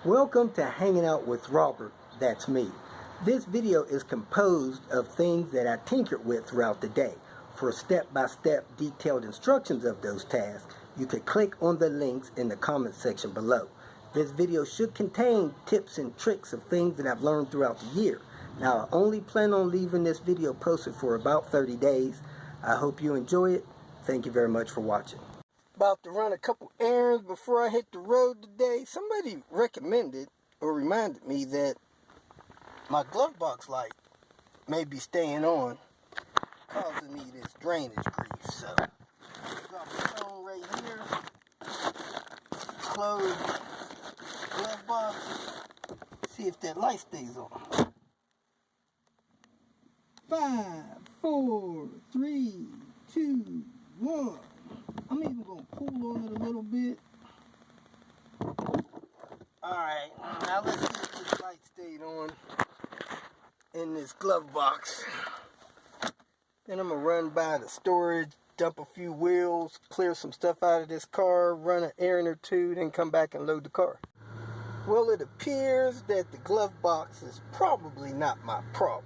Welcome to Hanging Out with Robert, that's me. This video is composed of things that I tinkered with throughout the day. For step-by-step detailed instructions of those tasks, you can click on the links in the comment section below. This video should contain tips and tricks of things that I've learned throughout the year. Now, I only plan on leaving this video posted for about 30 days. I hope you enjoy it. Thank you very much for watching. About to run a couple errands before I hit the road today. Somebody recommended or reminded me that my glove box light may be staying on, causing me this drainage grief. So, drop the phone right here, close glove box, see if that light stays on. 5, 4, 3, 2, 1. I'm even going to pull on it a little bit. Alright, now let's see if this light stayed on in this glove box. Then I'm going to run by the storage, dump a few wheels, clear some stuff out of this car, run an errand or two, then come back and load the car. Well, it appears that the glove box is probably not my problem.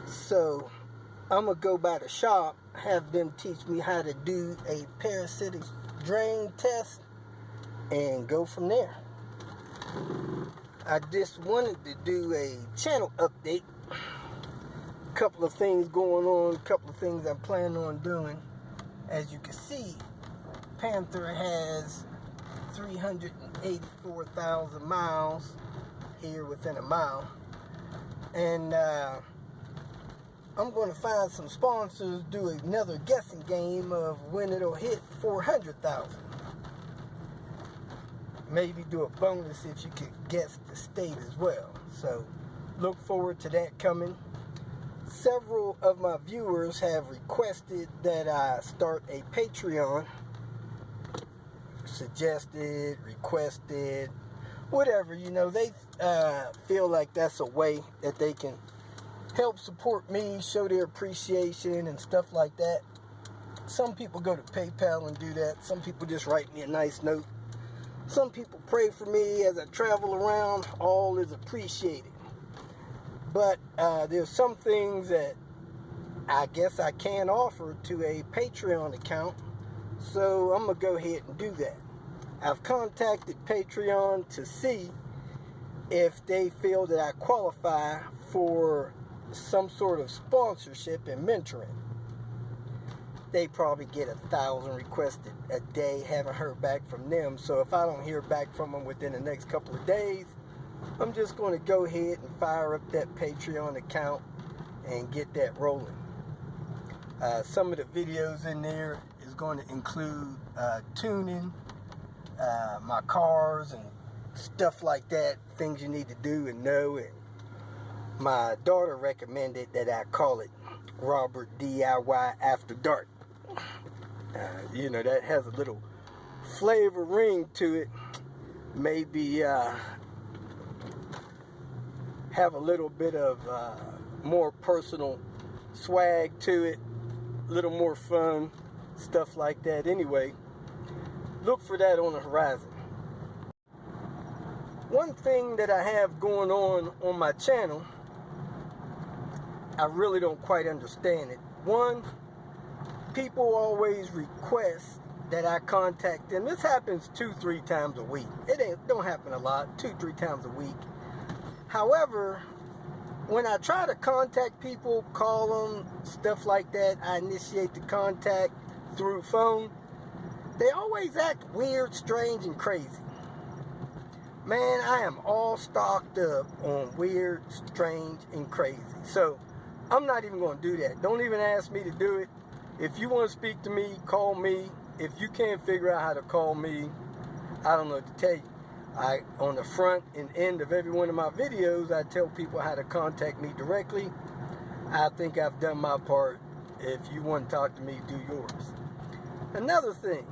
So, I'm going to go by the shop, have them teach me how to do a parasitic drain test, and go from there. I just wanted to do a channel update. A couple of things going on, a couple of things I'm planning on doing. As you can see, Panther has 384,000 miles here within a mile. And I'm going to find some sponsors, do another guessing game of when it'll hit 400,000. Maybe do a bonus if you could guess the state as well. So, look forward to that coming. Several of my viewers have requested that I start a Patreon. Suggested, requested, whatever, you know, they feel like that's a way that they can help support me, show their appreciation and stuff like that. Some people go to PayPal and do that. Some people just write me a nice note. Some people pray for me as I travel around. All is appreciated. But there's some things that I guess I can offer to a Patreon account. So I'm going to go ahead and do that. I've contacted Patreon to see if they feel that I qualify for some sort of sponsorship and mentoring. They probably get 1,000 requested a day. Haven't heard back from them. So if I don't hear back from them within the next couple of days, I'm just going to go ahead and fire up that Patreon account and get that rolling. Some of the videos in there is going to include tuning my cars and stuff like that. Things you need to do and know. And my daughter recommended that I call it Robert DIY After Dark. You know, that has a little flavor ring to it. Maybe have a little bit of more personal swag to it. A little more fun. Stuff like that. Anyway, look for that on the horizon. One thing that I have going on my channel, I really don't quite understand it. One, people always request that I contact them. This happens 2-3 times a week. It don't happen a lot, 2-3 times a week. However, when I try to contact people, call them, stuff like that, I initiate the contact through phone, they always act weird, strange, and crazy. Man, I am all stocked up on weird, strange, and crazy. So, I'm not even going to do that. Don't even ask me to do it. If you want to speak to me, call me. If you can't figure out how to call me, I don't know what to tell you. On the front and end of every one of my videos, I tell people how to contact me directly. I think I've done my part. If you want to talk to me, do yours. Another thing,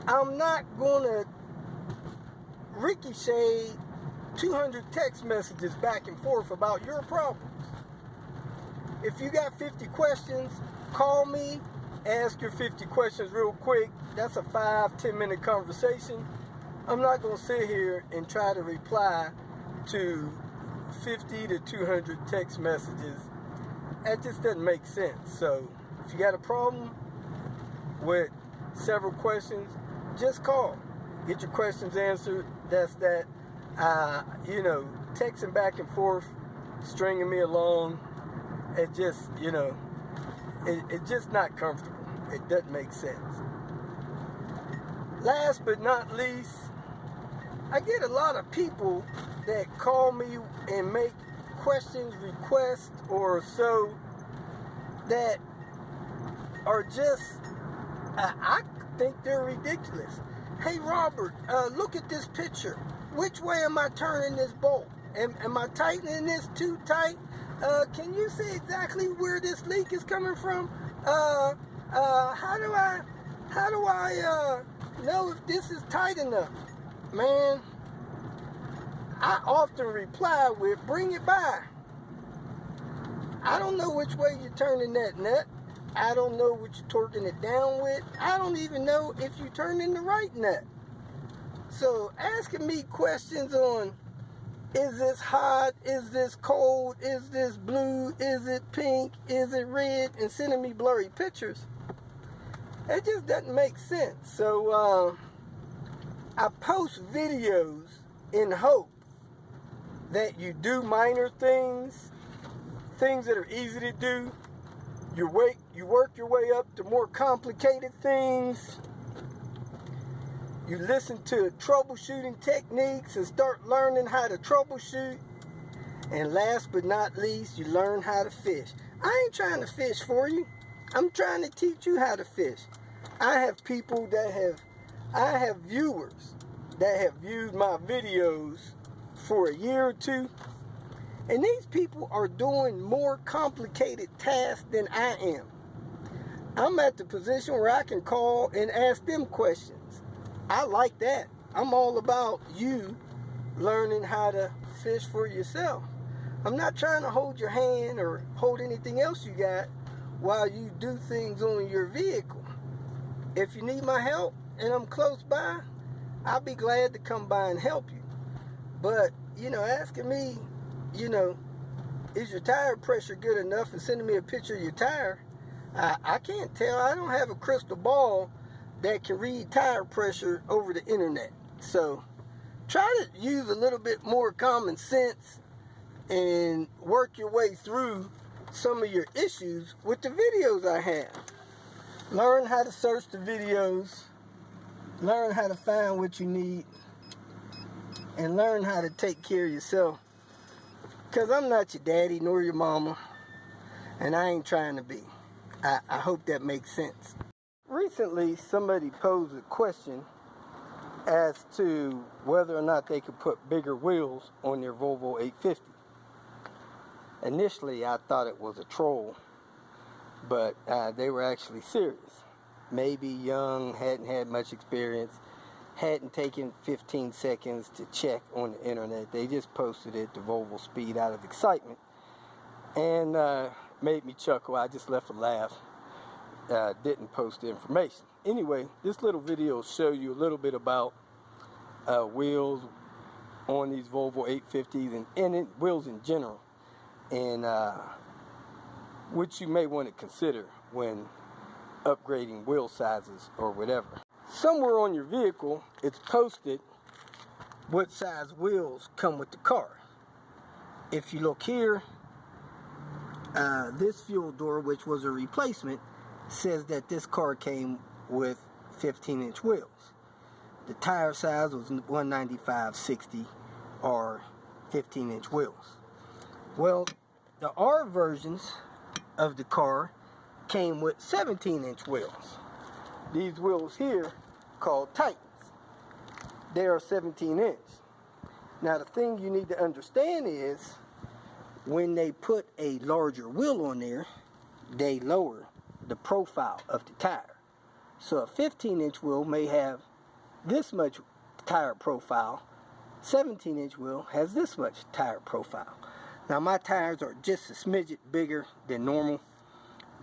I'm not going to ricochet 200 text messages back and forth about your problems. If you got 50 questions, call me, ask your 50 questions real quick. That's a 5-10 minute conversation. I'm not going to sit here and try to reply to 50 to 200 text messages. That just doesn't make sense. So if you got a problem with several questions, just call. Get your questions answered. That's that. You know, texting back and forth, stringing me along, it just, you know, it's just not comfortable. It doesn't make sense. Last but not least, I get a lot of people that call me and make questions, requests, or so that are just, I think they're ridiculous. Hey Robert, look at this picture. Which way am I turning this bolt? Am I tightening this too tight? Can you see exactly where this leak is coming from? How do I know if this is tight enough? Man, I often reply with, bring it by. I don't know which way you're turning that nut. I don't know what you're torquing it down with. I don't even know if you're turning the right nut. So asking me questions on, is this hot? Is this cold? Is this blue? Is it pink? Is it red? And sending me blurry pictures, it just doesn't make sense. So I post videos in hope that you do minor things that are easy to do. You work your way up to more complicated things. You listen to troubleshooting techniques and start learning how to troubleshoot. And last but not least, you learn how to fish. I ain't trying to fish for you. I'm trying to teach you how to fish. I have viewers that have viewed my videos for a year or two. And these people are doing more complicated tasks than I am. I'm at the position where I can call and ask them questions. I like that. I'm all about you learning how to fish for yourself. I'm not trying to hold your hand or hold anything else you got while you do things on your vehicle. If you need my help and I'm close by, I'll be glad to come by and help you. But, you know, asking me, you know, is your tire pressure good enough, and sending me a picture of your tire, I can't tell. I don't have a crystal ball that can read tire pressure over the internet. So try to use a little bit more common sense and work your way through some of your issues with the videos I have. Learn how to search the videos, learn how to find what you need, and learn how to take care of yourself. Because I'm not your daddy nor your mama, and I ain't trying to be. I hope that makes sense. Recently, somebody posed a question as to whether or not they could put bigger wheels on their Volvo 850. Initially, I thought it was a troll, but they were actually serious. Maybe young, hadn't had much experience, hadn't taken 15 seconds to check on the internet. They just posted it to Volvo Speed out of excitement, and made me chuckle. I just left a laugh. Didn't post the information. Anyway, this little video will show you a little bit about wheels on these Volvo 850s and wheels in general, and what you may want to consider when upgrading wheel sizes or whatever. Somewhere on your vehicle, it's posted what size wheels come with the car. If you look here, this fuel door, which was a replacement, says that this car came with 15-inch wheels. The tire size was 195/60 or 15-inch wheels. Well, the R versions of the car came with 17-inch wheels. These wheels here, called Titans, they are 17-inch. Now the thing you need to understand is, when they put a larger wheel on there, they lower the profile of the tire. So a 15-inch wheel may have this much tire profile. 17-inch wheel has this much tire profile. Now my tires are just a smidget bigger than normal.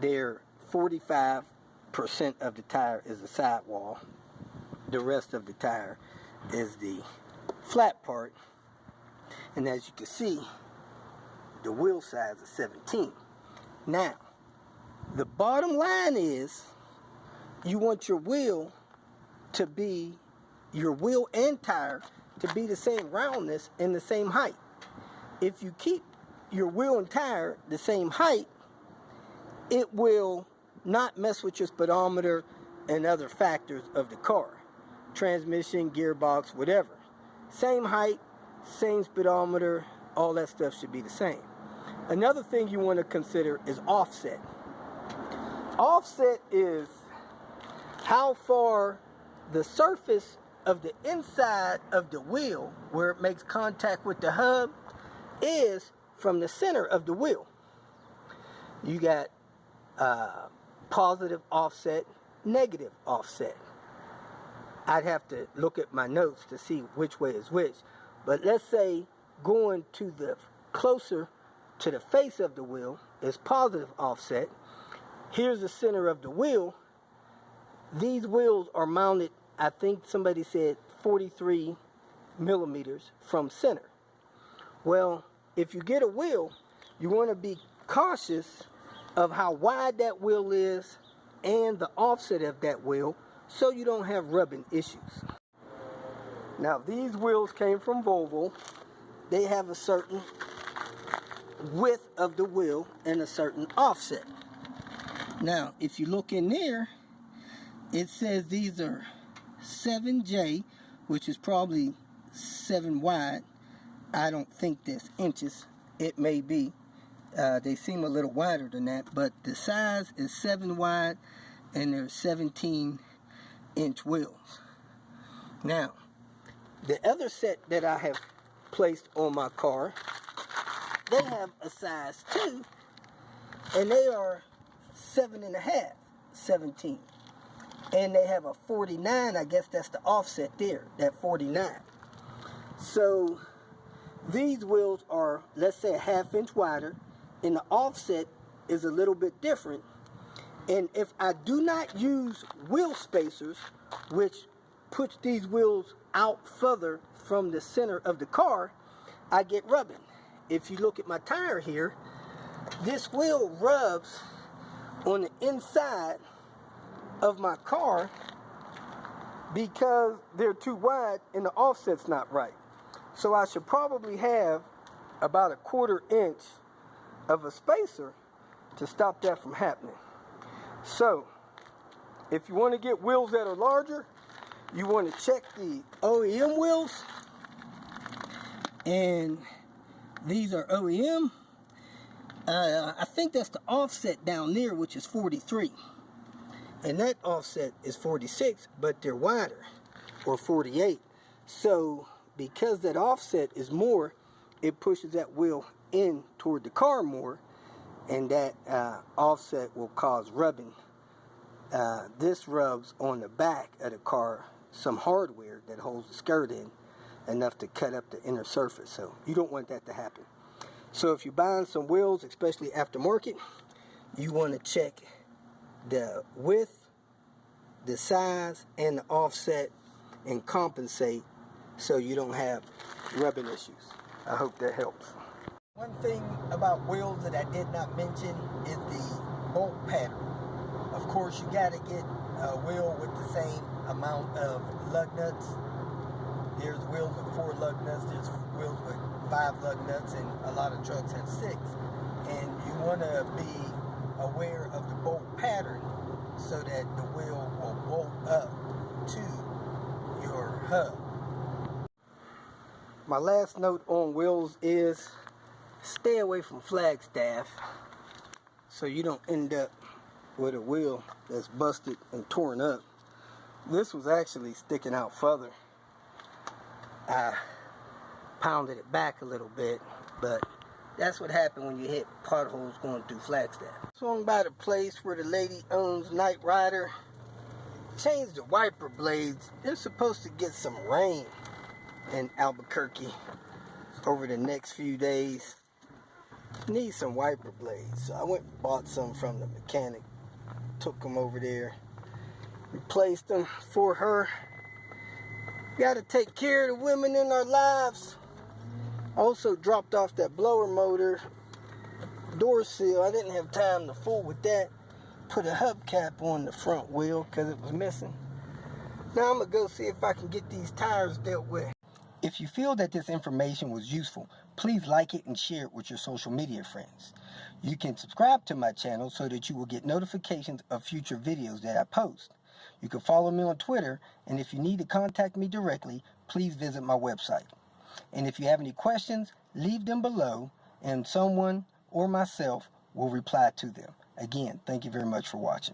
They're 45% of the tire is the sidewall. The rest of the tire is the flat part. And as you can see, the wheel size is 17. Now, the bottom line is you want your wheel to be, your wheel and tire to be the same roundness and the same height. If you keep your wheel and tire the same height, it will not mess with your speedometer and other factors of the car. Transmission, gearbox, whatever. Same height, same speedometer, all that stuff should be the same. Another thing you want to consider is offset. Offset is how far the surface of the inside of the wheel, where it makes contact with the hub, is from the center of the wheel. You got positive offset, negative offset. I'd have to look at my notes to see which way is which. But let's say going to the closer to the face of the wheel is positive offset. Here's the center of the wheel. These wheels are mounted, I think somebody said 43 millimeters from center. Well, if you get a wheel, you want to be cautious of how wide that wheel is and the offset of that wheel, so you don't have rubbing issues. Now, these wheels came from Volvo. They have a certain width of the wheel and a certain offset. Now, if you look in there, it says these are 7J, which is probably 7 wide. I don't think that's inches. It may be. They seem a little wider than that, but the size is 7 wide and they're 17-inch wheels. Now, the other set that I have placed on my car, they have a size 2, and they are 7.5, 17. And they have a 49, I guess that's the offset there, that 49. So these wheels are, let's say, a 1/2 inch wider, and the offset is a little bit different. And if I do not use wheel spacers, which puts these wheels out further from the center of the car, I get rubbing. If you look at my tire here, this wheel rubs on the inside of my car because they're too wide and the offset's not right. So I should probably have about a 1/4 inch of a spacer to stop that from happening. So if you want to get wheels that are larger, you want to check the OEM wheels, and these are OEM. I think that's the offset down there, which is 43, and that offset is 46, but they're wider, or 48. So because that offset is more, it pushes that wheel in toward the car more, and that offset will cause rubbing. This rubs on the back of the car, some hardware that holds the skirt in, enough to cut up the inner surface. So you don't want that to happen. So if you're buying some wheels, especially aftermarket, you want to check the width, the size, and the offset, and compensate so you don't have rubbing issues. I hope that helps. One thing about wheels that I did not mention is the bolt pattern. Of course, you got to get a wheel with the same amount of lug nuts. There's wheels with 4 lug nuts, there's wheels with 5 lug nuts, and a lot of trucks have 6. And you want to be aware of the bolt pattern so that the wheel will bolt up to your hub. My last note on wheels is stay away from Flagstaff so you don't end up with a wheel that's busted and torn up. This was actually sticking out further. I pounded it back a little bit, but that's what happened when you hit potholes going through Flagstaff. Swung by the place where the lady owns Night Rider. Changed the wiper blades. They're supposed to get some rain in Albuquerque over the next few days. Need some wiper blades. So I went and bought some from the mechanic. Took them over there. Replaced them for her. Got to take care of the women in our lives. Also dropped off that blower motor door seal. I didn't have time to fool with that. Put a hubcap on the front wheel because it was missing. Now I'm going to go see if I can get these tires dealt with. If you feel that this information was useful, please like it and share it with your social media friends. You can subscribe to my channel so that you will get notifications of future videos that I post. You can follow me on Twitter, and if you need to contact me directly, please visit my website. And if you have any questions, leave them below, and someone or myself will reply to them. Again, thank you very much for watching.